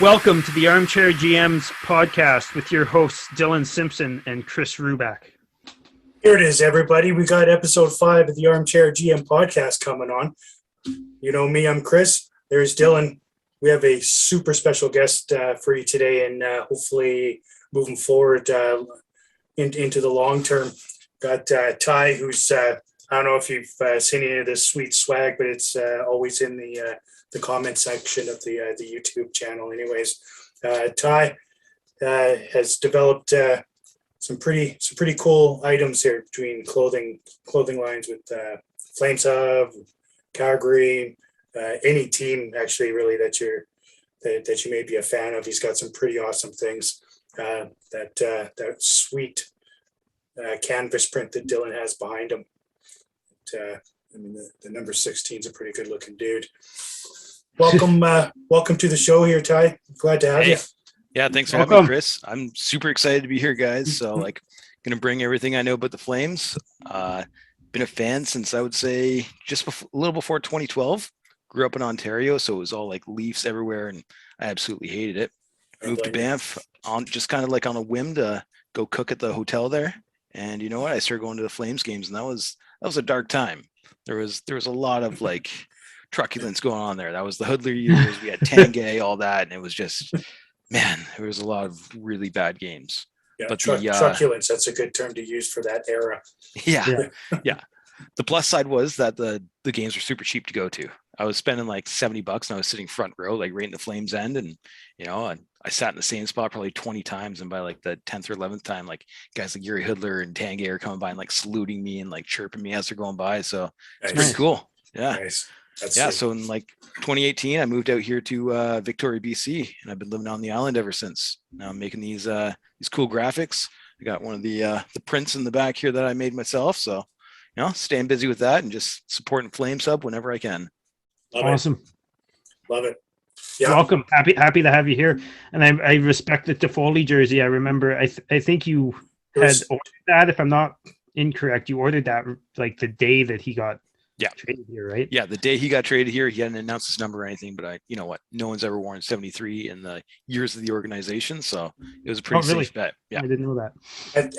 Welcome to the ArmChair GM's podcast with your hosts Dylan Simpson and Chris Ruback. Here it is, everybody. We got episode 5 of the ArmChair GM podcast coming on. You know me, I'm Chris. There's Dylan. We have a super special guest for you today, and hopefully moving forward into the long term. Got Ty, who's I don't know if you've seen any of this sweet swag, but it's always in the comment section of the YouTube channel. Anyways, Ty has developed some pretty cool items here between clothing lines with Flames Hub, Calgary, any team actually really that you may be a fan of. He's got some pretty awesome things. That sweet canvas print that Dylan has behind him. The number 16 is a pretty good looking dude. Welcome to the show here, Ty. Glad to have you. Yeah, thanks for having me, Chris. I'm super excited to be here, guys. So, gonna bring everything I know about the Flames. Been a fan since I would say just a little before 2012. Grew up in Ontario, so it was all like Leafs everywhere, and I absolutely hated it. Moved to Banff on just kind of like on a whim to go cook at the hotel there, and you know what? I started going to the Flames games, and that was a dark time. There was a lot of like truculence going on there. That was the Hoodler years. We had Tangay, all that, and it was just, man, there was a lot of really bad games. Yeah, but truculence, that's a good term to use for that era. Yeah. The plus side was that the games were super cheap to go to. I was spending like $70 and I was sitting front row, like right in the Flames end. And, I sat in the same spot probably 20 times. And by like the 10th or 11th time, like guys like Yuri Hoodler and Tangay are coming by and like saluting me and like chirping me as they're going by. So it's pretty cool. Yeah. Nice. So in like 2018, I moved out here to Victoria, BC, and I've been living on the island ever since. Now I'm making these cool graphics. I got one of the prints in the back here that I made myself. So, staying busy with that and just supporting Flames Hub whenever I can. Awesome. Love it. Yeah. Welcome. Happy to have you here. And I respect the Toffoli jersey. I remember, I think you had ordered that. If I'm not incorrect, you ordered that like the day that he got traded here, right? Yeah, the day he got traded here, he hadn't announced his number or anything, but you know what? No one's ever worn 73 in the years of the organization, so it was a pretty safe bet. Yeah, I didn't know that.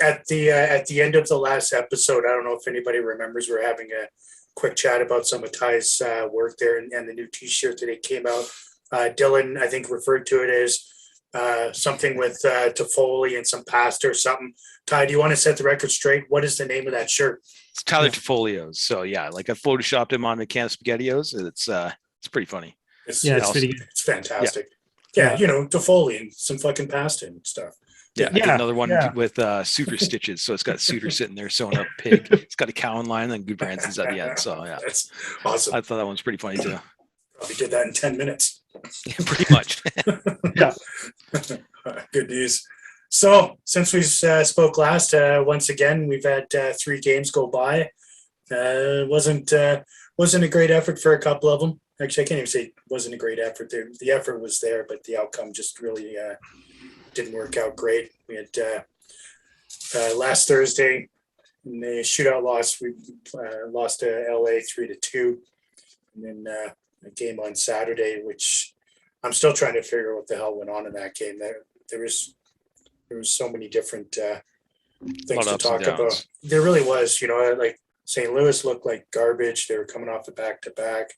At the end of the last episode, I don't know if anybody remembers, we're having a quick chat about some of Ty's work there and the new T-shirt that it came out. Dylan, I think, referred to it as something with Toffoli and some pasta or something. Ty, do you want to set the record straight? What is the name of that shirt? It's Tyler Toffolio's. So yeah, like I photoshopped him on a can of SpaghettiOs. It's pretty funny. It's pretty good. It's fantastic. Yeah, Toffoli and some fucking pasta and stuff. Yeah, I did another one with suitor stitches. So it's got suitor sitting there sewing up pig. It's got a cow in line and Goodbranson's at the end. So yeah, that's awesome. I thought that one's pretty funny too. Probably did that in 10 minutes. Yeah, pretty much. Yeah. Good news. So since we spoke last, once again, we've had 3 games go by. Wasn't a great effort for a couple of them. Actually, I can't even say it wasn't a great effort. The effort was there, but the outcome just really didn't work out great. We had last Thursday in the shootout loss. We lost to LA 3-2, and then a game on Saturday, which I'm still trying to figure out what the hell went on in that game. There was so many different things to talk about. There really was, like St. Louis looked like garbage. They were coming off the back-to-back.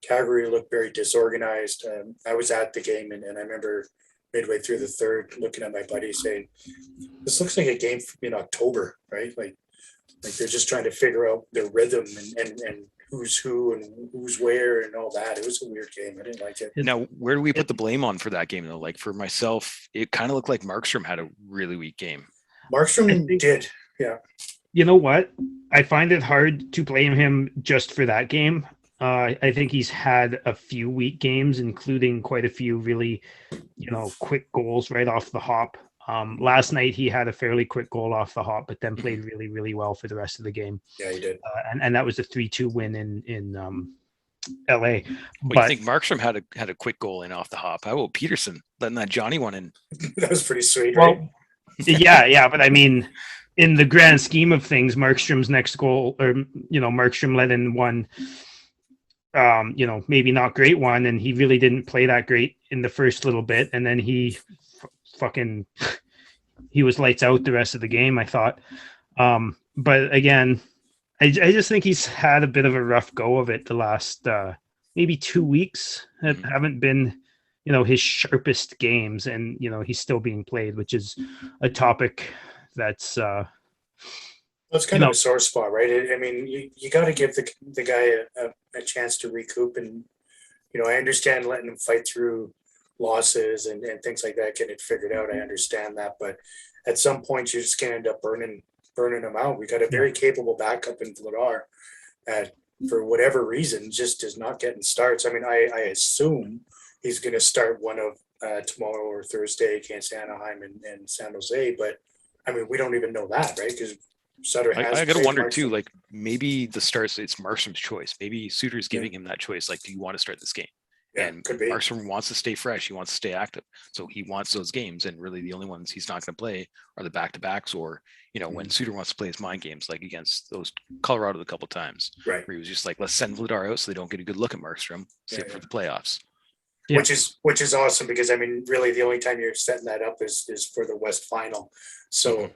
Calgary looked very disorganized. I was at the game, and I remember midway through the third looking at my buddy saying, this looks like a game in October, right? Like they're just trying to figure out their rhythm and who's who and who's where and all that. It was a weird game. I didn't like it. Now, where do we put the blame on for that game, though? Like for myself, it kind of looked like Markstrom had a really weak game. Markstrom did, yeah. You know what? I find it hard to blame him just for that game. I think he's had a few weak games, including quite a few really, quick goals right off the hop. Last night he had a fairly quick goal off the hop, but then played really, really well for the rest of the game. Yeah, he did. And that was a 3-2 win in LA. Well, you think Markstrom had a quick goal in off the hop? How about Peterson letting that Johnny one in? That was pretty sweet, right? Well, yeah, but I mean, in the grand scheme of things, Markstrom's next goal, or Markstrom let in one maybe not great one, and he really didn't play that great in the first little bit, and then he fucking he was lights out the rest of the game, I thought. But again, I just think he's had a bit of a rough go of it the last maybe 2 weeks. Haven't been, his sharpest games, and he's still being played, which is a topic that's That's kind of a sore spot, right? I mean, you got to give the guy a chance to recoup, and I understand letting him fight through losses and things like that, get it figured out. I understand that, but at some point you're just gonna end up burning him out. We got a very capable backup in Vladar that, for whatever reason, just is not getting starts. I mean, I assume he's gonna start one of tomorrow or Thursday against Anaheim and San Jose, but I mean, we don't even know that, right? Because Sutter has. I gotta wonder too, like maybe the starts, it's Markstrom's choice. Maybe Suter's giving him that choice. Like, do you want to start this game? Yeah, and could be. Markstrom wants to stay fresh. He wants to stay active. So he wants those games. And really the only ones he's not going to play are the back-to-backs, or, when Suter wants to play his mind games, like against those Colorado a couple times, right? Where he was just like, let's send Vladar out so they don't get a good look at Markstrom, save for the playoffs. Yeah. Which is awesome, because I mean, really the only time you're setting that up is for the West Final. So,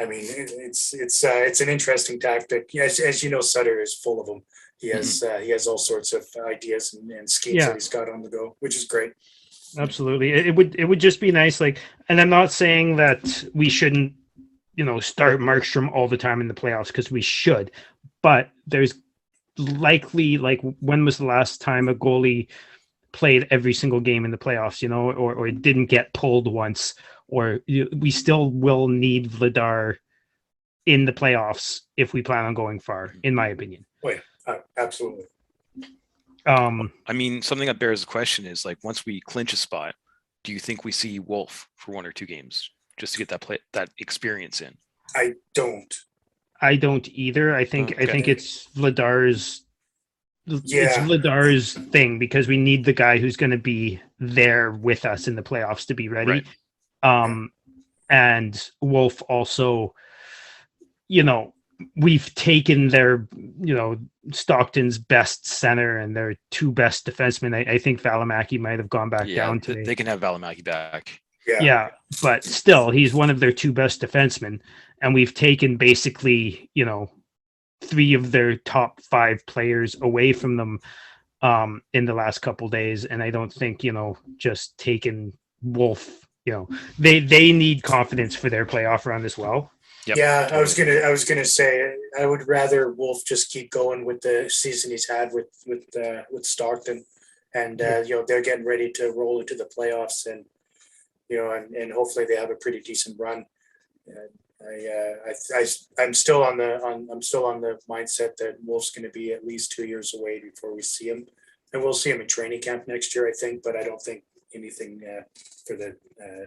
I mean, it's an interesting tactic. As you know, Sutter is full of them. He has all sorts of ideas and schemes that he's got on the go, which is great. Absolutely. It would just be nice, like, and I'm not saying that we shouldn't, start Markstrom all the time in the playoffs, because we should, but there's likely, like, when was the last time a goalie played every single game in the playoffs, or didn't get pulled once, or we still will need Vladar in the playoffs if we plan on going far, in my opinion. Oh, yeah, absolutely. I mean, something that bears the question is, like, once we clinch a spot, do you think we see Wolf for 1 or 2 games just to get that experience in? I don't either. I think it's Vladar's. It's Vladar's thing, because we need the guy who's going to be there with us in the playoffs to be ready. Right. And Wolf also, we've taken their, Stockton's best center and their 2 best defensemen. I think Valimaki might have gone back down today. They can have Valimaki back. Yeah, but still, he's one of their 2 best defensemen, and we've taken basically, 3 of their top 5 players away from them in the last couple days. And I don't think, just taking Wolf, they need confidence for their playoff run as well. Yep. Yeah, I was gonna say I would rather Wolf just keep going with the season he's had with Stockton, and they're getting ready to roll into the playoffs, and and hopefully they have a pretty decent run. I'm still on the mindset that Wolf's going to be at least 2 years away before we see him, and we'll see him in training camp next year, I think. But I don't think anything for the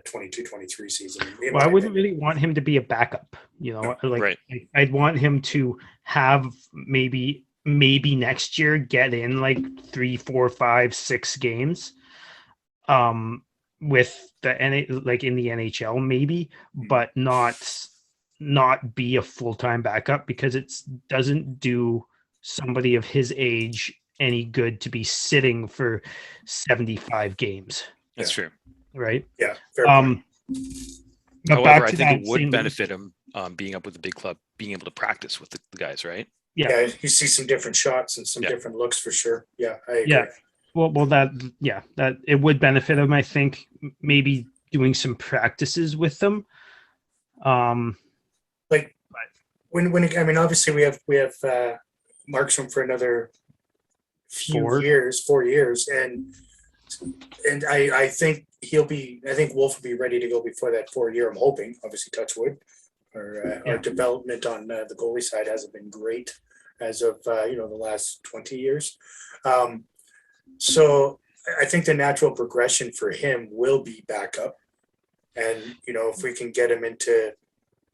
22-23 season. Well, I wouldn't really want him to be a backup. I'd want him to have maybe next year get in like 3, 4, 5, 6 games. With like in the NHL maybe, but not be a full-time backup, because it doesn't do somebody of his age any good to be sitting for 75 games. That's true. Right? Yeah. Fair point. However, I think it would benefit him being up with the big club, being able to practice with the guys, right? Yeah, you see some different shots and some different looks for sure. Yeah, I agree. Yeah. Well, that it would benefit him. I think maybe doing some practices with them. Like when I mean, obviously we have Markstrom for another 4 years, and I think Wolf will be ready to go before that 4-year. I'm hoping, obviously, touch wood. Our development on the goalie side hasn't been great as of the last 20 years. So I think the natural progression for him will be backup. And, if we can get him into,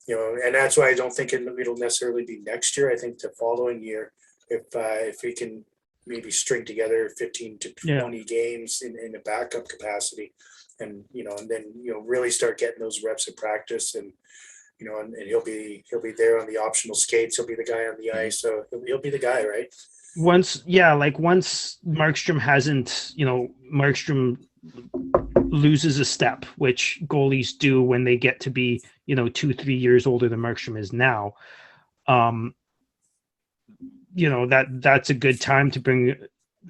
and that's why I don't think it'll necessarily be next year. I think the following year, if we can maybe string together 15 to 20 games in a backup capacity, and, and then, really start getting those reps of practice, and, and he'll be there on the optional skates. He'll be the guy on the ice. So he'll be the guy, right? once Markstrom hasn't, Markstrom loses a step, which goalies do when they get to be, 2-3 years older than Markstrom is now. That's a good time to bring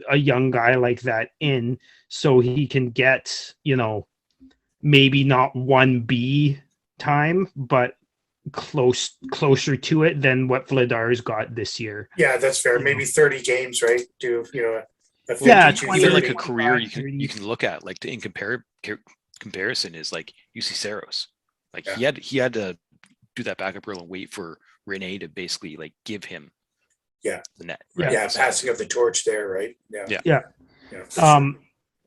a young guy like that in, so he can get, maybe not 1B time, but closer to it than what Vladar's got this year. Yeah, that's fair. Maybe 30 games, right? Do a 52, Yeah, Even like 30. a career you 30. can look at, like in comparison is like UC Saros. Like Yeah. he had to do that backup role and wait for Rene to basically like give him the net. Right? Yeah, passing of the torch there, right? Yeah.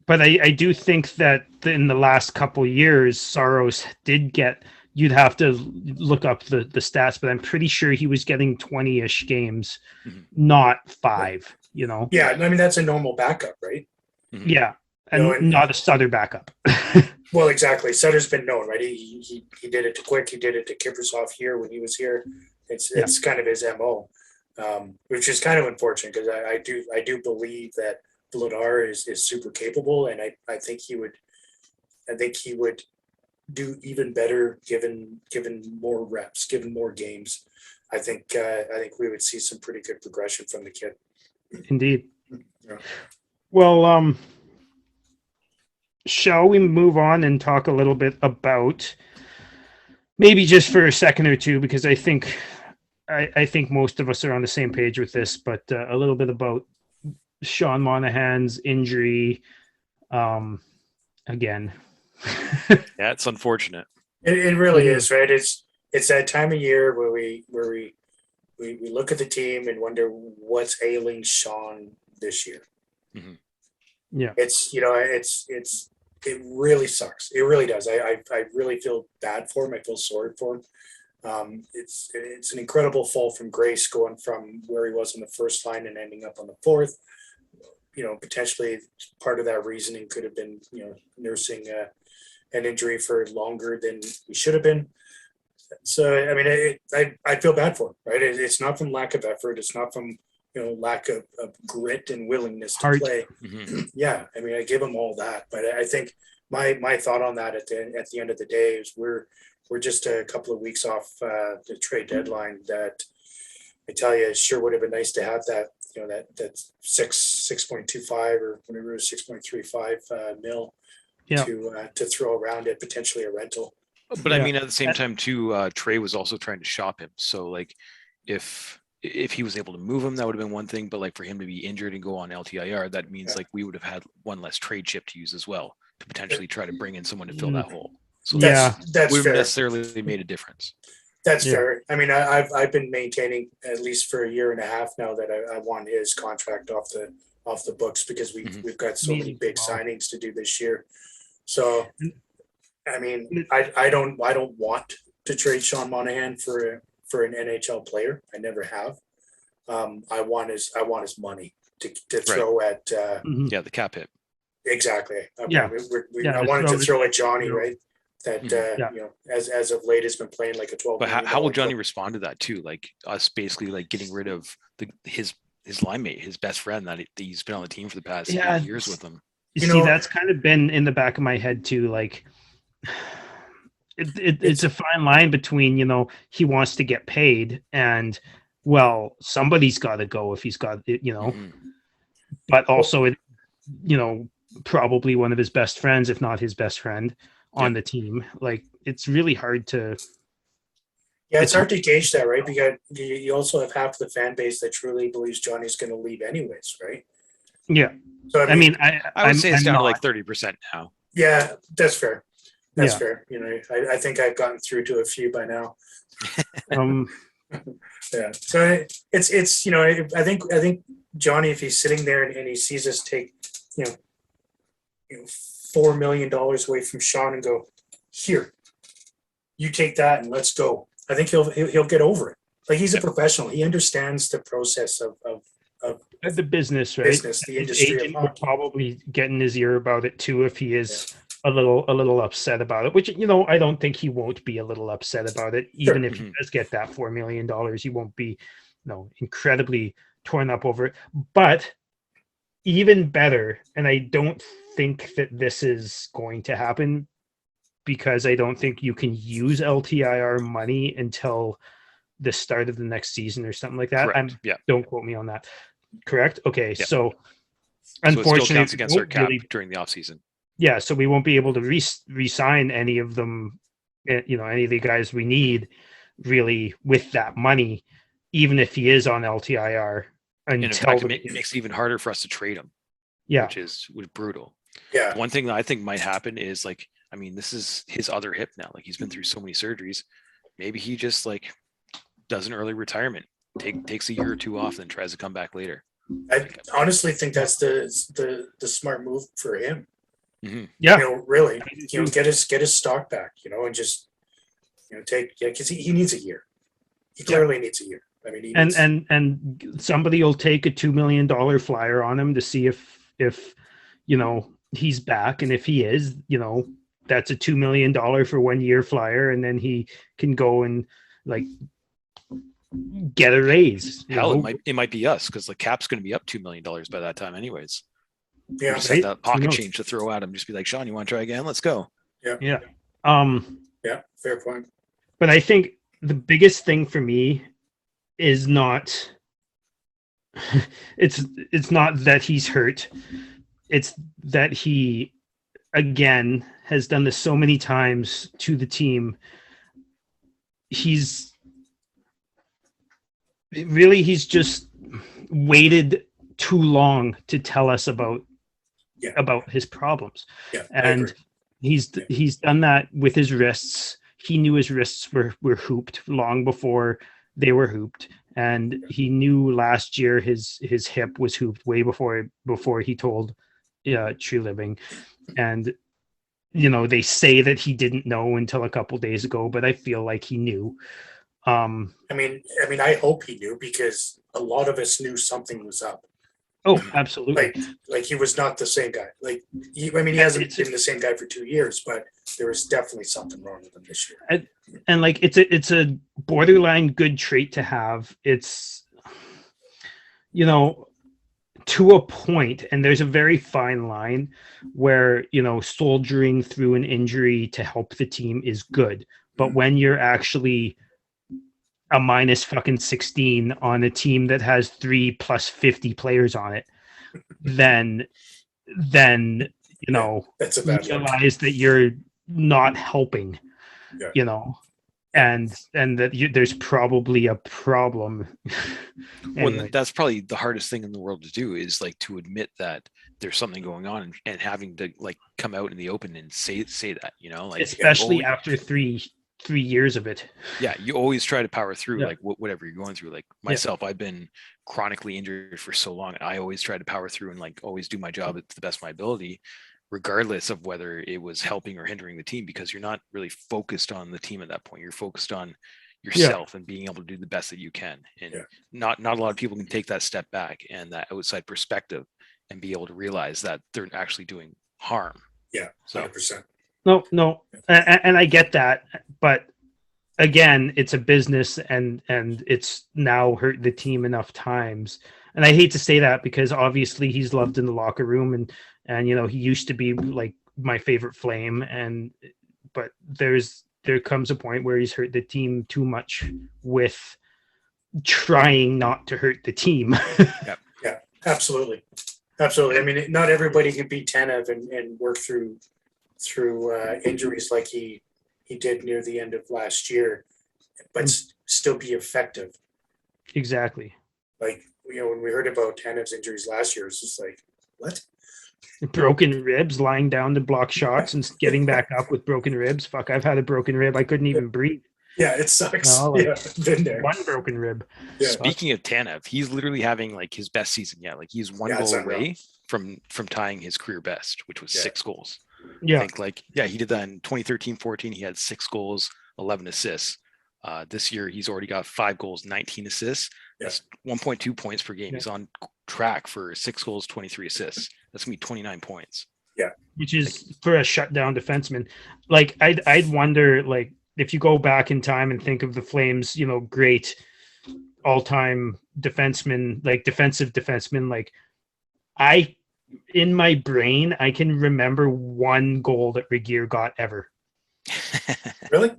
But I do think that in the last couple of years, Saros did get. You'd have to look up the stats, but I'm pretty sure he was getting 20-ish games, not 5. Yeah, I mean that's a normal backup, right? Mm-hmm. Yeah, and not a Sutter backup. Well, exactly. Sutter's been known, right? He did it to Quick. He did it to Kiprusoff here when he was here. It's kind of his MO, which is kind of unfortunate because I do believe that Vladar is super capable, and I think he would do even better given more reps, given more games. I think we would see some pretty good progression from the kid. Indeed. Yeah. Well, shall we move on and talk a little bit about, maybe just for a second or two, because I think most of us are on the same page with this, but a little bit about Sean Monahan's injury. Again. Yeah, it's unfortunate. It really is, right? It's that time of year where we look at the team and wonder what's ailing Sean this year. Mm-hmm. Yeah, it really sucks. It really does. I really feel bad for him. I feel sorry for him. It's an incredible fall from grace, going from where he was on the first line and ending up on the fourth. Potentially part of that reasoning could have been, nursing an injury for longer than he should have been. So, I mean, I feel bad for him, right? It's not from lack of effort. It's not from, lack of grit and willingness to play. Mm-hmm. Yeah. I mean, I give him all that, but I think my thought on that at the end of the day is we're just a couple of weeks off the trade deadline. That I tell you, it sure would have been nice to have that, that 6.25 or whatever it was, 6.35 mil to throw around it, potentially a rental. But I mean, at the same time too, Trey was also trying to shop him. So like, if he was able to move him, that would have been one thing. But like for him to be injured and go on LTIR, that means like we would have had one less trade chip to use as well to potentially try to bring in someone to fill that hole. So that's wouldn't fair. necessarily made a difference. That's fair. I mean, I've been maintaining at least for a year and a half now that I want his contract off the books because we've got so many big signings to do this year. So, I mean, I don't want to trade Sean Monahan for an NHL player. I never have. I want his money to throw at the cap hit. Exactly. I I wanted to throw at Johnny, right? That as of late has been playing like a 12. But how will Johnny respond to that too? Like us basically like getting rid of his line mate, his best friend that he's been on the team for the past 8 years with him. That's kind of been in the back of my head too. Like it's a fine line between, he wants to get paid and, well, somebody's got to go if he's got it, but also probably one of his best friends, if not his best friend on the team. Like it's really hard to. Yeah, it's hard to gauge that, right? Because you also have half the fan base that truly believes Johnny's going to leave anyways, right? Yeah. So I mean, I would say it's down to like 30% now. Yeah, that's fair. That's fair. I think I've gotten through to a few by now. Yeah. So it's I think Johnny, if he's sitting there and he sees us take $4 million away from Sean and go, here, you take that and let's go. I think he'll get over it. Like he's a professional. He understands the process of the business, right? Business, the industry. His agent would probably get in his ear about it too if he is a little upset about it. Which I don't think he won't be a little upset about it. Even if he does get that $4 million, he won't be incredibly torn up over it. But even better, and I don't think that this is going to happen because I don't think you can use LTIR money until the start of the next season or something like that. Don't quote me on that. Correct? Okay, so unfortunately, it still counts against our cap during the offseason. Yeah, so we won't be able to re-sign any of them, any of the guys we need really with that money, even if he is on LTIR. And in fact, it makes it even harder for us to trade him. Yeah, which is brutal. Yeah. One thing that I think might happen is this is his other hip now. Like, he's been through so many surgeries. Maybe he just does an early retirement, takes a year or two off, then tries to come back later. I honestly think that's the smart move for him. Mm-hmm. Yeah, really, get his stock back, and just because he needs a year. He clearly needs a year. I mean, and somebody will take a $2 million flyer on him to see if he's back, and if he is, that's a $2 million for 1 year flyer, and then he can go and get a raise. Hell, it might be us because the cap's going to be up $2 million by that time, anyways. Yeah, just have that pocket change to throw at him. Just be like, Sean, you want to try again? Let's go. Yeah. Yeah. Fair point. But I think the biggest thing for me is not it's not that he's hurt. It's that he again has done this so many times to the team. He's just waited too long to tell us about his problems. Yeah, and he's done that with his wrists. He knew his wrists were hooped long before they were hooped, and he knew last year his hip was hooped way before he told True Living. And they say that he didn't know until a couple days ago, but I feel like he knew. I mean, I hope he knew, because a lot of us knew something was up. Oh, absolutely. Like he was not the same guy. He hasn't been the same guy for 2 years, but there was definitely something wrong with him this year. And it's a borderline good trait to have. It's, to a point, and there's a very fine line where, soldiering through an injury to help the team is good. But when you're actually a minus fucking 16 on a team that has 3 plus 50 players on it, then that's a bad realize that you're not helping, and that there's probably a problem. Anyway. Well, that's probably the hardest thing in the world to do, is to admit that there's something going on, and having to come out in the open and say that, especially after three years of it. Yeah, you always try to power through whatever you're going through. Myself, I've been chronically injured for so long, and I always try to power through and always do my job to the best of my ability, regardless of whether it was helping or hindering the team, because you're not really focused on the team at that point. You're focused on yourself and being able to do the best that you can. And not a lot of people can take that step back and that outside perspective and be able to realize that they're actually doing harm. Yeah, 100%. No, and I get that, but again, it's a business, and it's now hurt the team enough times. And I hate to say that, because obviously he's loved in the locker room, and he used to be my favorite Flame, but there comes a point where he's hurt the team too much with trying not to hurt the team. Yeah, absolutely. I mean, not everybody can be Tanev and work through injuries like he did near the end of last year, but still be effective. Exactly. When we heard about Tanev's injuries last year, it's just what? Broken ribs, lying down to block shots and getting back up with broken ribs. Fuck, I've had a broken rib. I couldn't even breathe. Yeah, it sucks. Been there. One broken rib. Yeah. Speaking of Tanev, he's literally having his best season yet. He's one goal away from tying his career best, which was 6 goals. Yeah. I think he did that in 2013-14. He had 6 goals, 11 assists. This year he's already got 5 goals, 19 assists. That's 1.2 points per game. He's on track for 6 goals, 23 assists. That's gonna be 29 points. Yeah. Which is for a shutdown defenseman. I'd wonder, if you go back in time and think of the Flames, great all-time defensemen, like defensive defensemen. Like in my brain, I can remember one goal that Regier got ever. Really?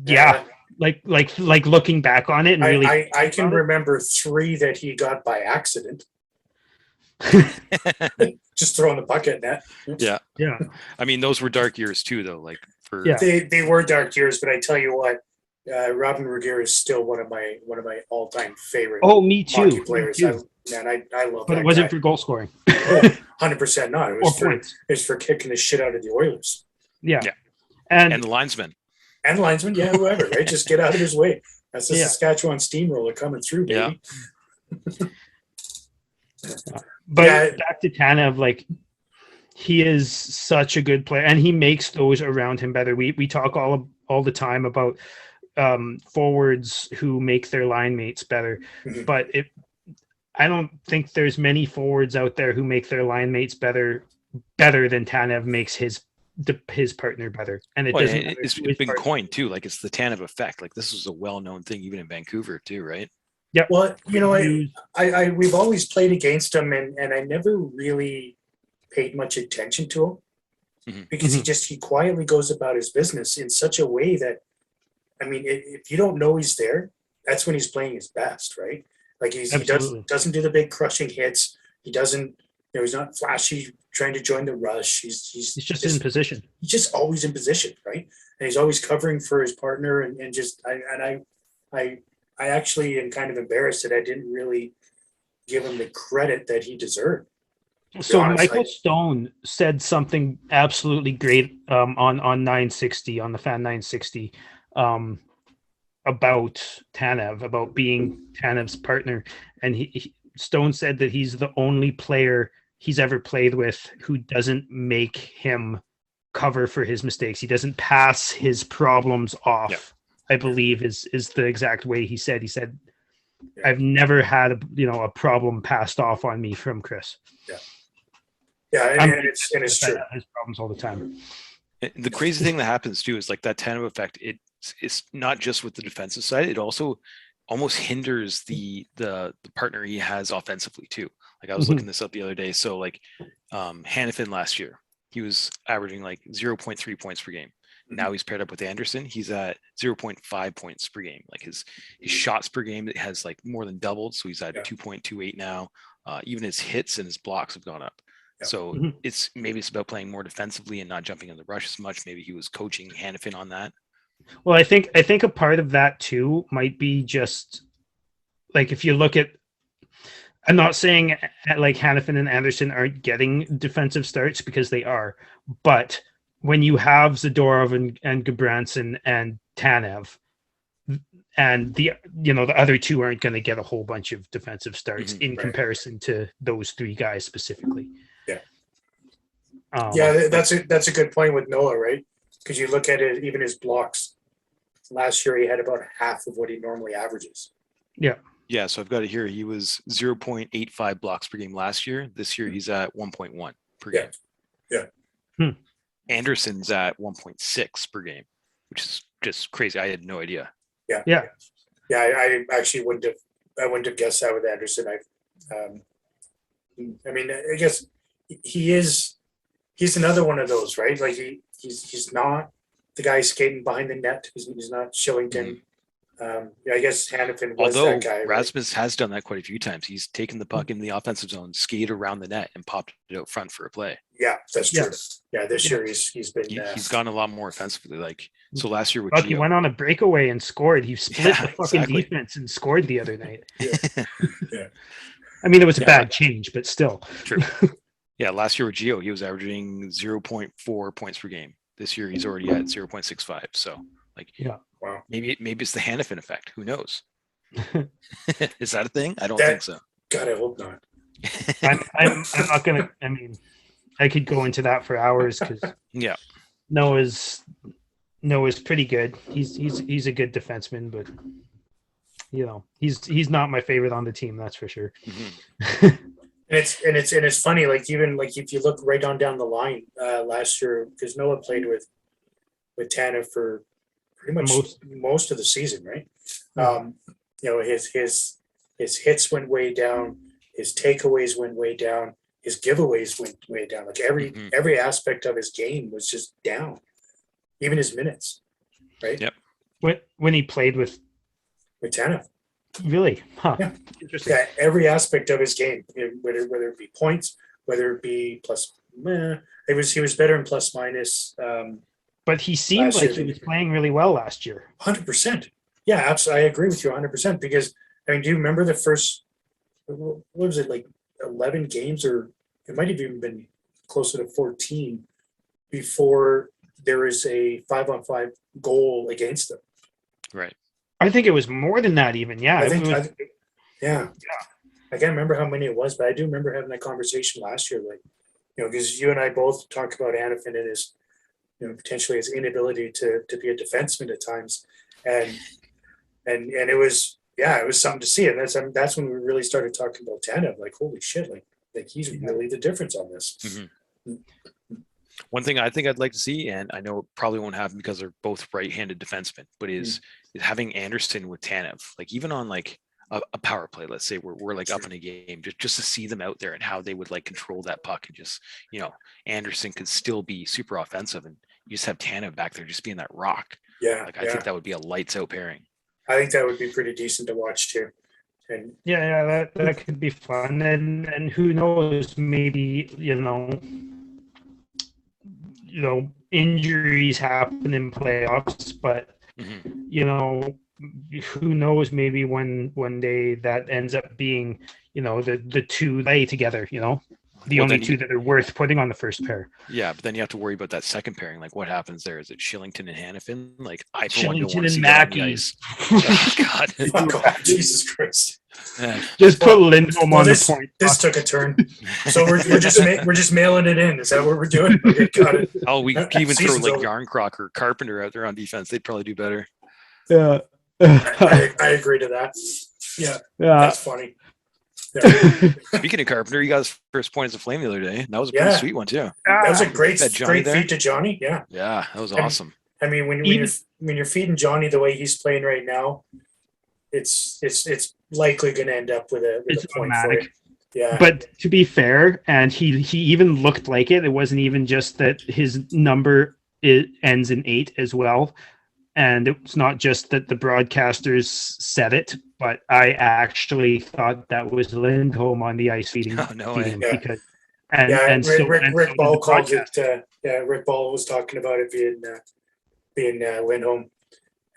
Yeah. Like looking back on it and really, I can remember 3 that he got by accident. Just throwing the bucket net. Yeah. I mean, those were dark years too, though. Like for Yeah. They were dark years, but I tell you what, Robin Regier is still one of my all-time favorite. Oh, me too. Hockey players. Me too. I love But that it wasn't guy. for goal scoring. 100% not. It was Or points. it was for kicking the shit out of the Oilers. Yeah. Yeah. And the linesman. And linesman, yeah, whoever, right? Just get out of his way. That's the Yeah. Saskatchewan steamroller coming through, baby. But back to Tanev, like he is such a good player, and he makes those around him better. We talk all the time about forwards who make their line mates better, Mhm. but I don't think there's many forwards out there who make their line mates better than Tanev makes his partner better. And it's been coined too. Like it's the Tanev effect. Like this was a well-known thing even in Vancouver too, right? Yeah. Well, you know, I we've always played against him, and I never really paid much attention to him Mhm. because he quietly goes about his business in such a way that, I mean, if you don't know he's there, that's when he's playing his best, right? Like he doesn't do the big crushing hits. He doesn't, he's not flashy trying to join the rush. He's just in position. He's just always in position, right? And he's always covering for his partner, and I actually am kind of embarrassed that I didn't really give him the credit that he deserved. So honest, Michael Stone said something absolutely great on 960 on the Fan 960 about Tanev, about being Tanev's partner, and Stone said that he's the only player he's ever played with who doesn't make him cover for his mistakes. He doesn't pass his problems off. Yep. I believe is the exact way he said. He said, "I've never had a problem passed off on me from Chris." Yeah, and it's true. His problems all the time. The crazy thing that happens too is like that Tanev effect. It's not just with the defensive side. It also almost hinders the partner he has offensively too. Like I was looking this up the other day. So like Hannafin last year, he was averaging like 0.3 points per game. Now he's paired up with Anderson. He's at 0.5 points per game. Like his shots per game has like more than doubled. So he's at 2.28 now. Even his hits and his blocks have gone up. Yeah. So it's about playing more defensively and not jumping in the rush as much. Maybe he was coaching Hannafin on that. Well, I think a part of that too might be just like if you look at, I'm not saying like Hannafin and Anderson aren't getting defensive starts because they are, but when you have Zadorov and Gudbranson and Tanev, and the other two aren't going to get a whole bunch of defensive starts in comparison to those 3 guys specifically. Yeah. That's a good point with Noah, right? Because you look at it, even his blocks. Last year he had about half of what he normally averages. Yeah. Yeah, so I've got it here. He was 0.85 blocks per game last year. This year he's at 1.1 per game. Yeah. Anderson's at 1.6 per game, which is just crazy. I had no idea. Yeah. I actually wouldn't have guessed that with Anderson. I mean, I guess he's another one of those, right? Like he's not the guy skating behind the net. He's not Shillington. I guess Hannafin was Although that guy. Rasmus has done that quite a few times. He's taken the puck in the offensive zone, skated around the net, and popped it out front for a play. Yeah, that's true. Yeah, this year he's been he's gone a lot more offensively. Like so last year with he went on a breakaway and scored. He split the fucking defense and scored the other night. Yeah. I mean, it was a bad change, but still. True. Yeah, last year with Gio, he was averaging 0.4 points per game. This year he's already at 0.65. So like, wow. Maybe it's the Hannafin effect. Who knows? Is that a thing? I don't think so. God, I hope not. I'm not gonna. I mean, I could go into that for hours because Noah's pretty good. He's a good defenseman, but he's not my favorite on the team. That's for sure. And it's funny. Like even like if you look right on down the line last year, because Noah played with Tanev for pretty much most of the season, right? his hits went way down, his takeaways went way down, his giveaways went way down. Like every aspect of his game was just down, even his minutes, right? Yep. When he played with Tanev. Really? Huh. Yeah. Interesting. Yeah, every aspect of his game, whether it be points, whether it be he was better in plus minus. But he seemed like he was playing really well last year. 100%. Yeah, absolutely. I agree with you 100% because, I mean, do you remember the first, what was it, like 11 games, or it might have even been closer to 14 before there was a 5-on-5 goal against them? Right. I think it was more than that even. Yeah. I can't remember how many it was, but I do remember having that conversation last year. Like, because you and I both talked about Hanifin and his, potentially his inability to be a defenseman at times. And it was something to see. And that's when we really started talking about Tanev. Like, holy shit, like he's really the difference on this. Mm-hmm. One thing I think I'd like to see, and I know it probably won't happen because they're both right-handed defensemen, but is having Anderson with Tanev, like even on like a power play, let's say we're like up in a game, just to see them out there and how they would like control that puck, and just, Anderson could still be super offensive, and you just have Tanev back there just being that rock. Yeah. Like I think that would be a lights out pairing. I think that would be pretty decent to watch too. And that could be fun. And who knows, maybe, injuries happen in playoffs, but who knows, maybe one day that ends up being, the two lay together, the only two that are worth putting on the first pair. Yeah, but then you have to worry about that second pairing. Like, what happens there? Is it Shillington and Hanifin? Like, I for one don't want to see that on the ice. Oh, God. Oh, God, Jesus Christ! Just put Lindholm on the point. This took a turn. So we're just mailing it in. Is that what we're doing? Okay, got it. Oh, we can even throw like Yarncroc or Carpenter out there on defense. They'd probably do better. Yeah, I agree to that. Yeah, that's funny. Yeah. Speaking of Carpenter, he got his first point as a Flame the other day. And that was a pretty sweet one too. That was a great feat to Johnny. Yeah, that was awesome. I mean, when you're feeding Johnny the way he's playing right now, it's likely going to end up with a point for it. Yeah. But to be fair, and he even looked like it. It wasn't even just that his number ends in 8 as well. And it's not just that the broadcasters said it, but I actually thought that was Lindholm on the ice feeding. Rick Rick Ball called it. Rick Ball was talking about it being Lindholm,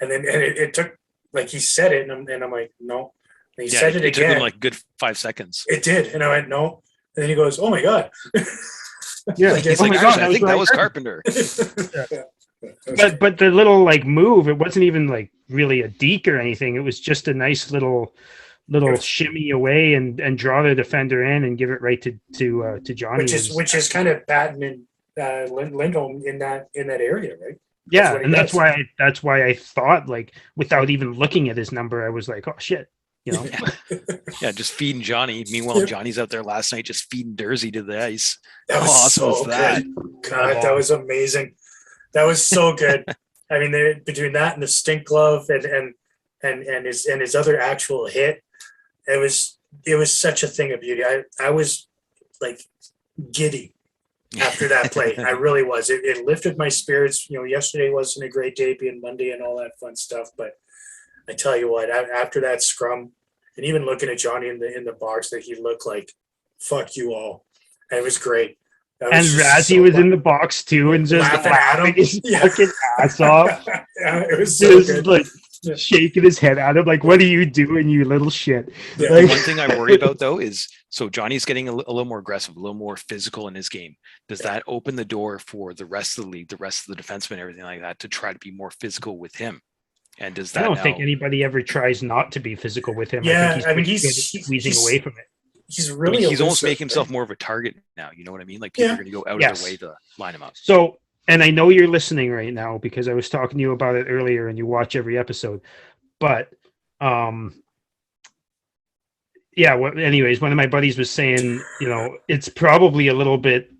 and then it took, like, he said it, and I'm like, no. And he said it again. Took him like good 5 seconds. It did, and I went, no. And then he goes, oh my God. Yeah, he's like, I think that was Carpenter. But the little move, it wasn't even like really a deke or anything. It was just a nice little shimmy away and draw the defender in and give it right to Johnny. Which is kind of batting in Lindholm in that area, right? Yeah, that's why I thought, like, without even looking at his number, I was like, oh shit. Yeah, just feeding Johnny. Meanwhile, Johnny's out there last night just feeding Dursey to the ice. That was awesome. So good. God, that was amazing. That was so good. I mean, between that and the stink glove and his other actual hit, it was such a thing of beauty. I was like giddy after that play. I really was. It lifted my spirits. Yesterday wasn't a great day, being Monday and all that fun stuff. But I tell you what, after that scrum, and even looking at Johnny in the box, that he looked like, fuck you all. And it was great. And Razzie was in the box too, and just laughing his fucking ass off. Yeah, it was so good. Like shaking his head at him, like, "What are you doing, you little shit?" Yeah. Like, one thing I worry about though is, so Johnny's getting a little more aggressive, a little more physical in his game. Does that open the door for the rest of the league, the rest of the defensemen, everything like that, to try to be more physical with him? And does that? I don't think anybody ever tries not to be physical with him. Yeah, he's squeezing away from it. He's really he's almost making himself more of a target now. You know what I mean? Like, people are going to go out of their way to line him up. So, and I know you're listening right now because I was talking to you about it earlier, and you watch every episode. But, anyways, one of my buddies was saying, it's probably a little bit,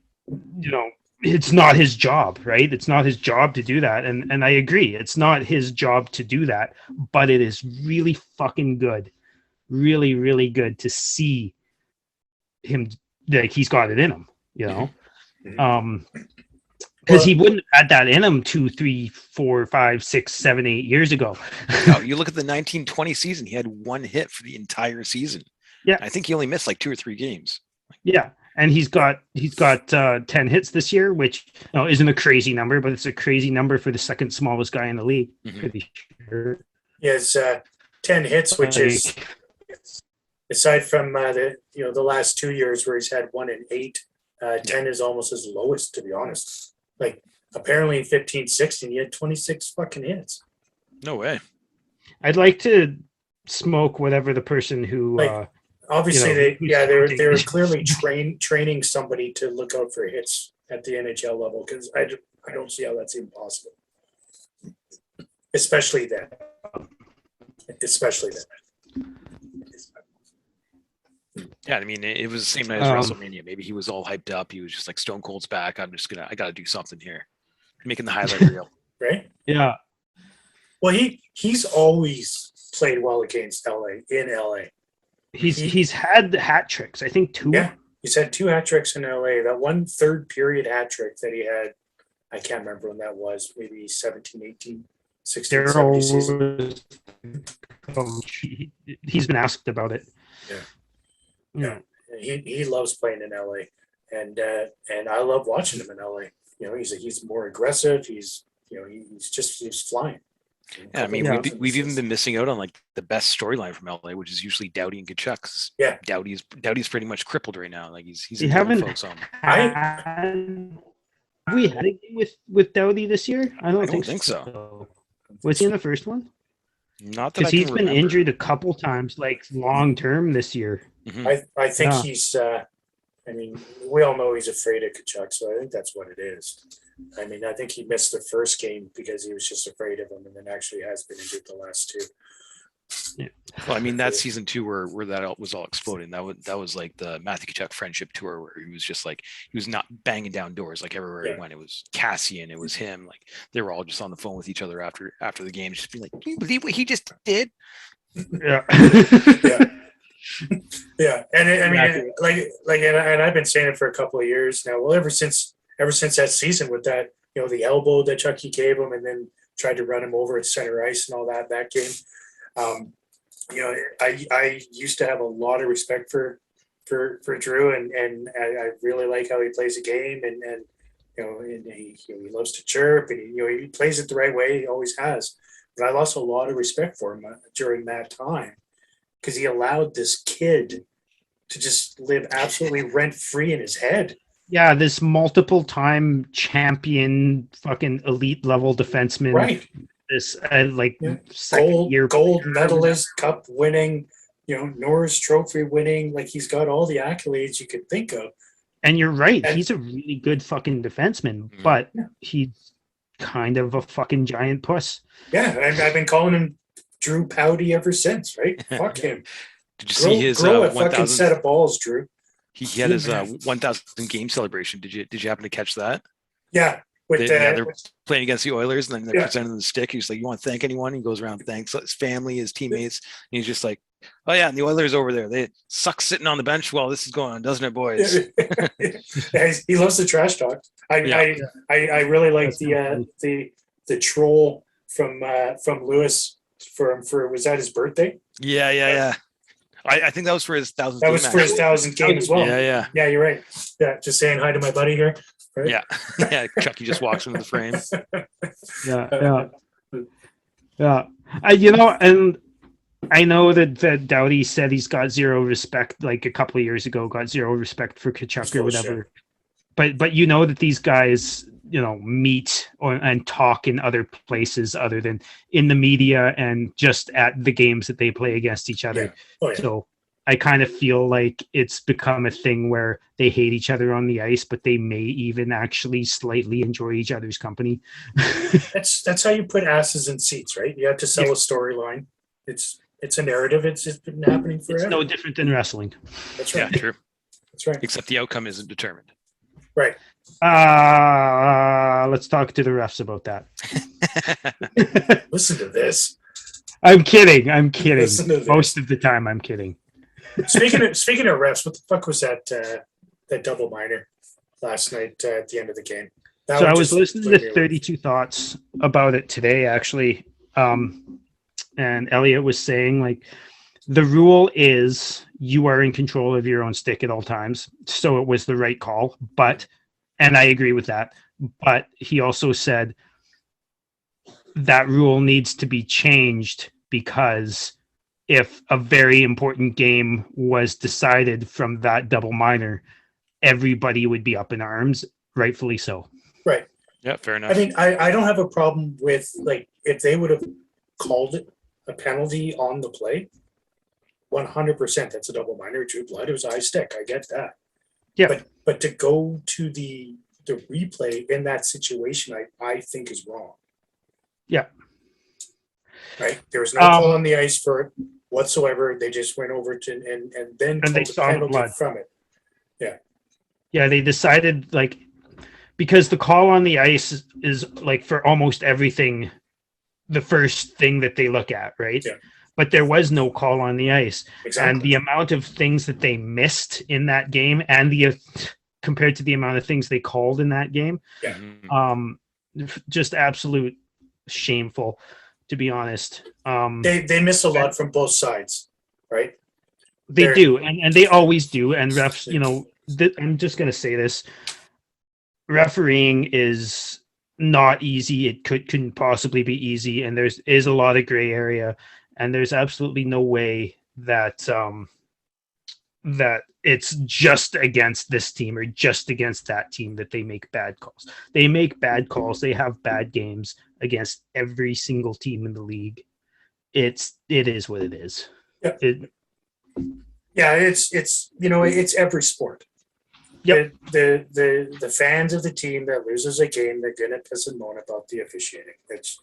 it's not his job, right? It's not his job to do that. And I agree. It's not his job to do that, but it is really fucking good. Really, really good to see him, like, he's got it in him, you know? Because he wouldn't have had that in him 2, 3, 4, 5, 6, 7, 8 years ago. No, you look at the 1920 season, he had 1 hit for the entire season. Yeah. I think he only missed like 2 or 3 games. Yeah. And he's got 10 hits this year, which isn't a crazy number, but it's a crazy number for the second smallest guy in the league. Pretty sure. He has 10 hits, which is, aside from the last 2 years where he's had 1 in 8, 10 is almost his lowest, to be honest. Like, apparently in 15-16, he had 26 fucking hits. No way. I'd like to smoke whatever the person who obviously they were clearly training somebody to look out for hits at the NHL level, because I don't see how that's even possible. Especially then. Yeah, I mean, it was the same night as WrestleMania. Maybe he was all hyped up. He was just like, Stone Cold's back. I got to do something here. Making the highlight reel. Right? Yeah. Well, he's always played well against LA, in LA. He's had hat tricks, I think 2. Yeah, he's had 2 hat tricks in LA. That one third period hat trick that he had, I can't remember when that was, maybe 17, 18, 16, 17 season. He's been asked about it. Yeah. He loves playing in LA, and I love watching him in LA. He's more aggressive. He's flying. Yeah, I mean, we've even been missing out on like the best storyline from LA, which is usually Doughty and Kachuk. Yeah, Doughty's pretty much crippled right now. Like he's in folks home. Have we had a game with Doughty this year? I don't think so. Was he in the first one? Not that because he's been injured a couple times, like long term this year. I think he's. I mean, we all know he's afraid of Kachuk, so I think that's what it is. I mean, I think he missed the first game because he was just afraid of him, and then actually has been injured the last 2. Yeah. Well, I mean, that's season 2 where that was all exploding. That was like the Matthew Kachuk friendship tour where he was just like, he was not banging down doors like everywhere he went. It was Cassian, it was him. Like they were all just on the phone with each other after the game, just being like, "Can you believe what he just did?" Yeah. Yeah, and I mean, and I've been saying it for a couple of years now. Well, ever since that season with that, the elbow that Chucky gave him, and then tried to run him over at center ice and all that game. I used to have a lot of respect for Drew, and I really like how he plays the game, and he loves to chirp, and he plays it the right way. He always has. But I lost a lot of respect for him during that time, because he allowed this kid to just live absolutely rent free in his head. Yeah, this multiple time champion, fucking elite level defenseman. Right. This second year gold medalist, cup winning, Norris Trophy winning. Like, he's got all the accolades you could think of. And you're right. He's a really good fucking defenseman, but he's kind of a fucking giant puss. Yeah, I've been calling him Drew Pouty ever since, right? Fuck him. Did you see his a fucking set of balls, Drew? He had his 1,000 game celebration. Did you happen to catch that? Yeah. They're playing against the Oilers, and then they're presenting the stick. He's like, "You want to thank anyone?" He goes around, thanks his family, his teammates. And he's just like, "Oh yeah, and the Oilers over there, they suck sitting on the bench while this is going on, doesn't it, boys?" He loves the trash talk. I really like the troll from Lewis for was that his birthday? Yeah. I think that was for his 1,000th. That was for his 1,000th game as well. Yeah. Yeah, you're right. Yeah, just saying hi to my buddy here. Right? Yeah. Chucky just walks into the frame. Yeah. And I know that Doughty said he's got zero respect, like a couple of years ago, got zero respect for Kachuk or whatever. But that these guys, meet and talk in other places other than in the media and just at the games that they play against each other. Yeah. So I kind of feel like it's become a thing where they hate each other on the ice, but they may even actually slightly enjoy each other's company. That's how you put asses in seats, right? You have to sell a storyline. It's a narrative. It's just been happening forever. It's no different than wrestling. That's right. Yeah, true. That's right. Except the outcome isn't determined. Right. Let's talk to the refs about that. Listen to this. I'm kidding. Listen to this. Most of the time, I'm kidding. Speaking of refs, what the fuck was that double minor last night at the end of the game? That So one I was just listening blew me to away. 32 Thoughts about it today, actually. And Elliot was saying, like, the rule is you are in control of your own stick at all times. So it was the right call. But, and I agree with that. But he also said that rule needs to be changed because if a very important game was decided from that double minor, everybody would be up in arms, rightfully so. Right. Yeah, fair enough. I mean, I don't have a problem with, like, if they would have called it a penalty on the play, 100% that's a double minor, drew blood, it was eye stick. I get that. Yeah. But to go to the replay in that situation, I think is wrong. Yeah. Right. There was no call on the ice for it whatsoever. They just went over to and then And they called the saw the penalty blood from it. Yeah, they decided, like, because the call on the ice is like for almost everything, the first thing that they look at, right? Yeah. But there was no call on the ice. Exactly. And the amount of things that they missed in that game and compared to the amount of things they called in that game, Yeah. just absolute shameful, to be honest. They miss a lot from both sides, right? They do, and they always do. And refs, you know, I'm just going to say this. Refereeing is not easy. It couldn't possibly be easy. And is a lot of gray area. And there's absolutely no way that that it's just against this team or just against that team that they make bad calls. They make bad calls. They have bad games against every single team in the league. It is what it is. Yeah. Yeah, it's you know, it's every sport. Yep. The fans of the team that loses a game, they're gonna piss and moan about the officiating. That's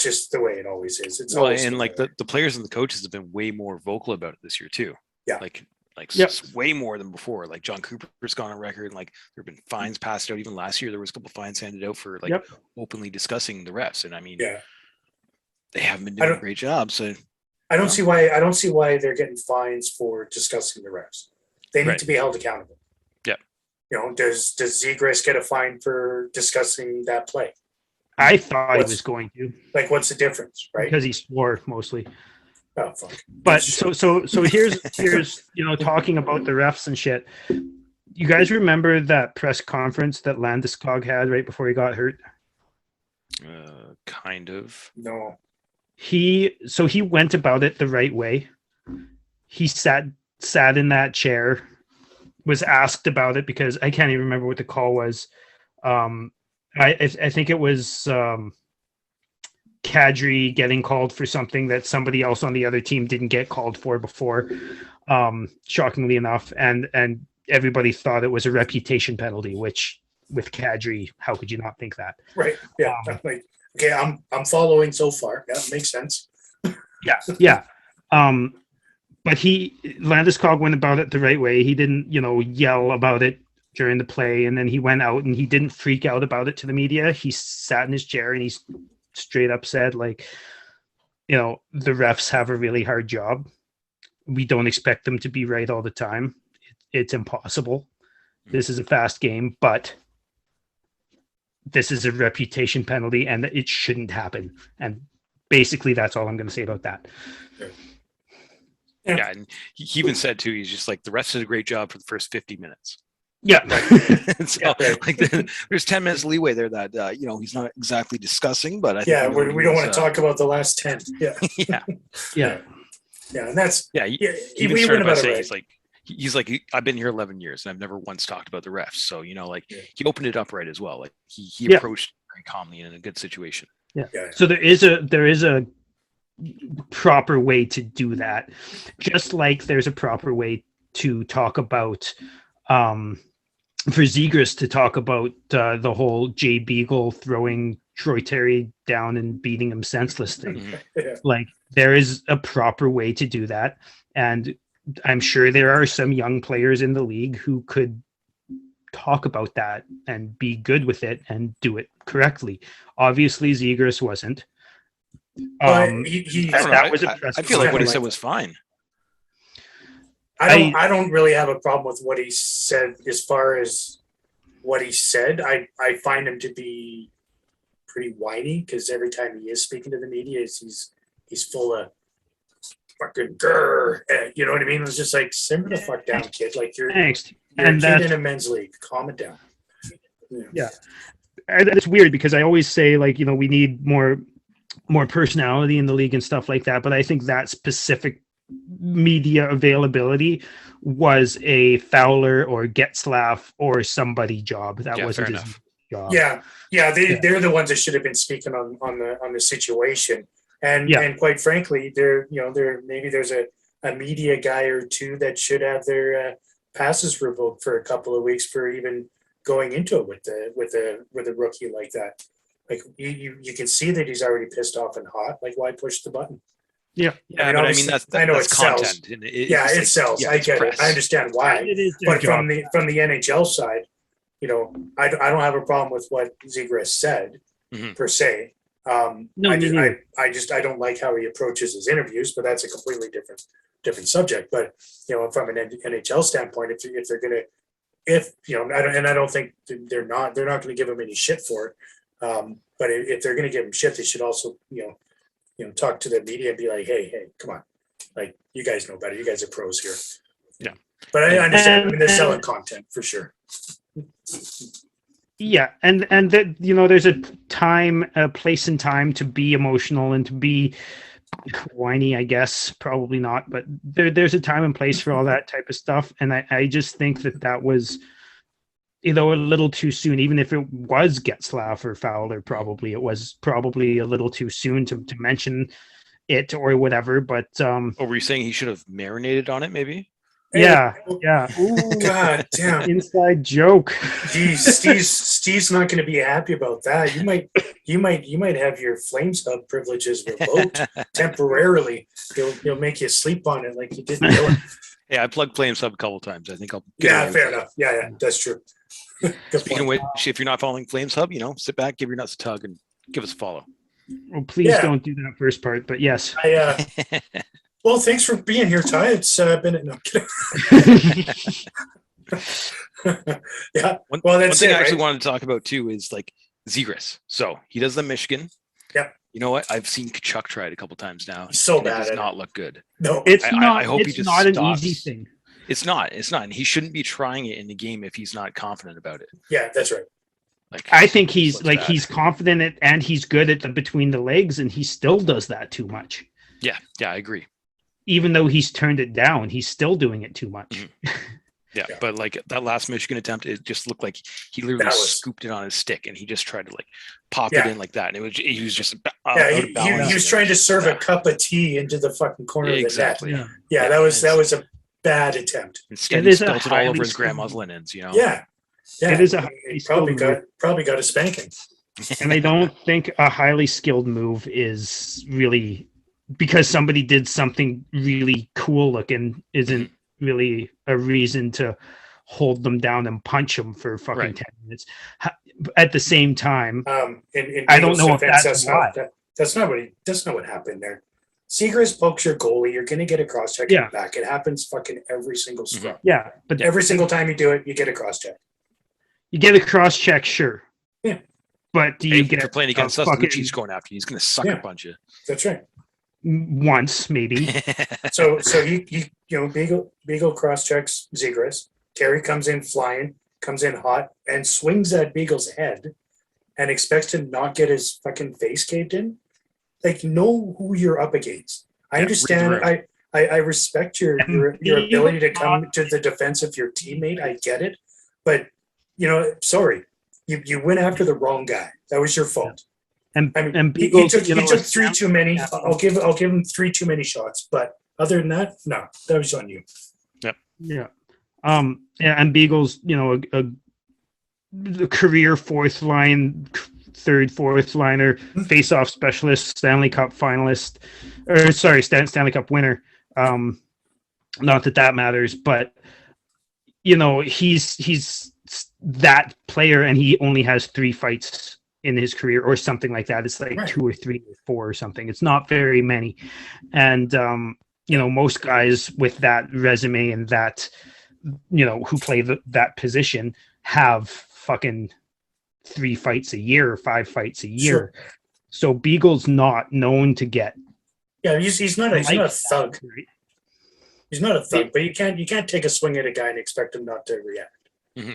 just the way it always is. It's always and like the players and the coaches have been way more vocal about it this year too. Yeah. Like Yep. way more than before. Like John Cooper's gone on record, and like there have been fines passed out. Even last year, there was a couple of fines handed out for like openly discussing the refs. And I mean, they haven't been doing a great job. So I don't see why they're getting fines for discussing the refs. They need to be held accountable. Yeah. You know, does Zegras get a fine for discussing that play? I thought he was going to. Like, what's the difference, right? Because he swore mostly. Oh, fuck. But so here's you know, talking about the refs and shit. You guys remember that press conference that Landeskog had right before he got hurt? Kind of. No. He went about it the right way. He sat in that chair, was asked about it because I can't even remember what the call was. I think it was Kadri getting called for something that somebody else on the other team didn't get called for before, shockingly enough, and everybody thought it was a reputation penalty, which with Kadri, how could you not think that? Right. Yeah. Okay, I'm following so far. Yeah, makes sense. Yeah. But Landeskog went about it the right way. He didn't, you know, yell about it during the play, and then he went out and he didn't freak out about it to the media. He sat in his chair and he straight up said, like, you know, the refs have a really hard job. We don't expect them to be right all the time. It's impossible. This is a fast game, but this is a reputation penalty and it shouldn't happen. And basically that's all I'm going to say about that. Yeah, and he even said too, he's just like, the refs did a great job for the first 50 minutes. Yeah. So, like, there's 10 minutes leeway there that you know, he's not exactly discussing, but I think we don't want to talk about the last 10. Yeah. And that's he even started by saying he's like I've been here 11 years and I've never once talked about the refs. So, you know, like he opened it up right as well. Like he approached very calmly and in a good situation. Yeah. So there is a proper way to do that, just like there's a proper way to talk about for Zegras to talk about the whole Jay Beagle throwing Troy Terry down and beating him senseless thing. Like, there is a proper way to do that, and I'm sure there are some young players in the league who could talk about that and be good with it and do it correctly. Obviously, Zegras wasn't. I don't know. I feel like what he said was fine. I don't really have a problem with what he said as far as what he said. I find him to be pretty whiny because every time he is speaking to the media, he's full of fucking grr. You know what I mean? It's just like, simmer the fuck down, kid. Like you're a kid in a men's league. Calm it down. Yeah. It's weird because I always say, like, you know, we need more personality in the league and stuff like that. But I think that specific media availability was a Fowler or Getzlaf or somebody job. That wasn't his job. They're the ones that should have been speaking on the situation. And quite frankly, maybe there's a media guy or two that should have their passes revoked for a couple of weeks for even going into it with a rookie like that. Like you can see that he's already pissed off and hot. Like, why push the button? Yeah, I mean that's it sells. Content. It sells. I get it. I understand why. But from the NHL side, you know, I don't have a problem with what Zegras said per se. I don't like how he approaches his interviews, but that's a completely different subject. But you know, from an NHL standpoint, if they're gonna, I don't think they're not going to give him any shit for it. But if they're going to give him shit, they should also talk to the media and be like, hey, come on, like, you guys know better. You guys are pros here. Yeah, but I understand. I mean, they're selling content for sure. Yeah, and that, you know, there's a place and time to be emotional and to be whiny, I guess. Probably not, but there's a time and place for all that type of stuff. And I just think that was, you know, a little too soon. Even if it was Getzlaf or Fowler, it was probably a little too soon to mention it or whatever. But were you saying he should have marinated on it, maybe? Yeah. Ooh, God damn. Inside joke. Geez, Steve's not going to be happy about that. You might have your Flames Hub privileges revoked temporarily. He'll make you sleep on it like you didn't know it. Yeah, I plugged Flames Hub a couple times. I think I'll fair enough. Yeah, that's true. Speaking of which, if you're not following Flames Hub, sit back, give your nuts a tug, and give us a follow. Well, please don't do that first part, but yes. Well, thanks for being here, Ty. It's been no kidding. Yeah. One thing I actually wanted to talk about too is like Zegras. So he does the Michigan. Yeah. You know what? I've seen Kachuk try it a couple times now. He's so bad. It does not look good. No, I hope he just not stops. An easy thing. It's not. And he shouldn't be trying it in the game if he's not confident about it. Yeah, that's right. Like, I think he's confident and he's good at the between the legs, and he still does that too much. Yeah, I agree. Even though he's turned it down, he's still doing it too much. Mm-hmm. Yeah, but like that last Michigan attempt, it just looked like he literally scooped it on his stick and he just tried to like pop it in like that. And he was just he was trying to serve a cup of tea into the fucking corner of the net. Yeah, that was a bad attempt. Instead, he spilled it all over his grandma's linens, you know? Yeah. It is he probably got a spanking. And I don't think a highly skilled move is really, because somebody did something really cool looking, isn't really a reason to hold them down and punch them for fucking 10 minutes. At the same time, I don't know if that's why. That's not what happened there. Zegras pokes your goalie, you're going to get a cross check back. It happens fucking every single scrum. Yeah, but every single time you do it, you get a cross check. You get a cross check, sure. Yeah. But do you get playing against us? He's going after you. He's going to sucker punch you. That's right. Once, maybe. so he Beagle cross checks Zegras. Terry comes in flying, comes in hot, and swings at Beagle's head, and expects to not get his fucking face caved in. Like, know who you're up against. I understand. I respect your ability to come to the defense of your teammate. I get it, but sorry, you went after the wrong guy. That was your fault. And Beagle, he took three too many. I'll give him three too many shots. But other than that, no, that was on you. Yep. Yeah. And Beagle's, the career fourth liner, face-off specialist, Stanley Cup finalist, Stanley Cup winner. Not that matters, but he's that player and he only has 3 fights in his career or something like that. It's like Right. 2 or 3 or 4 or something. It's not very many. And, most guys with that resume and that, who play that position have fucking 3 fights a year or 5 fights a year. Sure. So Beagle's not known to get. Yeah, he's not a thug. Right? He's not a thug, but you can't take a swing at a guy and expect him not to react. Mm-hmm.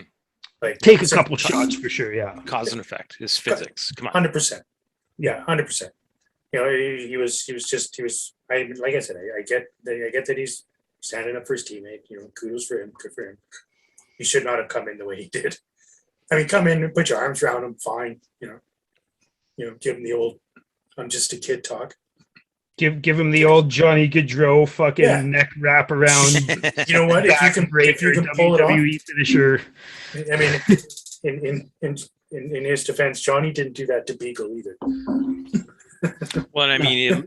Like Take a couple shots for sure. Yeah. Cause and effect is physics. Come on. 100%. Yeah, 100%. He was. Like I said, I get that he's standing up for his teammate. Kudos for him. Good for him. He should not have come in the way he did. I mean, come in and put your arms around him, fine. Give him the old "I'm just a kid" talk. Give him the old Johnny Gaudreau fucking neck wrap around. You know what? If you can pull it off, finisher. I mean, in his defense, Johnny didn't do that to Beagle either. Well, I mean,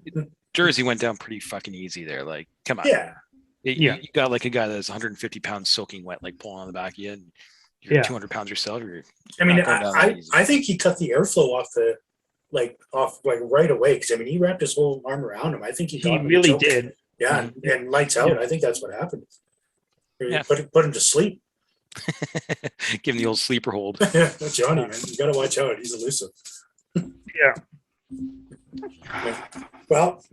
Jersey went down pretty fucking easy there. Like, come on. Yeah. You got like a guy that's 150 pounds soaking wet, like pulling on the back of you, and you're 200 pounds yourself. I think he cut the airflow off right away, because I mean he wrapped his whole arm around him. I think he really did. Yeah, and lights out. I think that's what happened. Yeah. Put him to sleep. Give him the old sleeper hold. Yeah, Johnny, man, you got to watch out. He's elusive. Yeah. Well,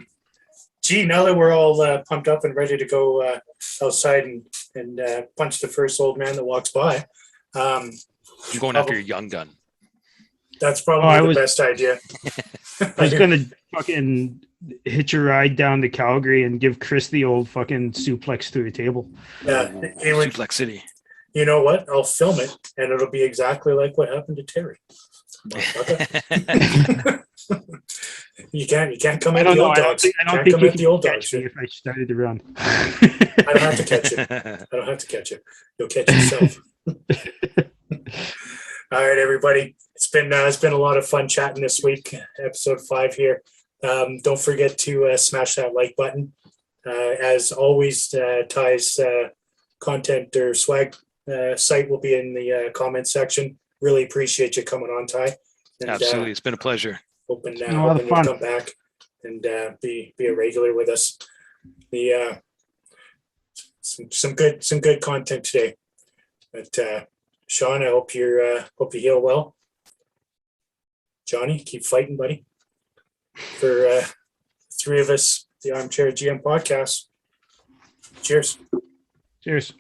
now that we're all pumped up and ready to go outside and punch the first old man that walks by, I'm going after your young gun. That's probably the best idea. I was going to fucking hitch a ride down to Calgary and give Chris the old fucking suplex through the table. Yeah, Suplex City. You know what? I'll film it, and it'll be exactly like what happened to Terry. You can't come at the old dogs. I don't think you can catch me if I started to run. I don't have to catch you. You'll catch yourself. All right, everybody. It's been a lot of fun chatting this week. Episode 5 here. Don't forget to smash that like button. As always, Ty's content or swag site will be in the comment section. Really appreciate you coming on, Ty. And, absolutely, it's been a pleasure. Hoping you'll come back and be a regular with us. Some good content today. But Sean, I hope you heal well. Johnny, keep fighting, buddy. For 3 of us, the ArmChair GM podcast. Cheers. Cheers.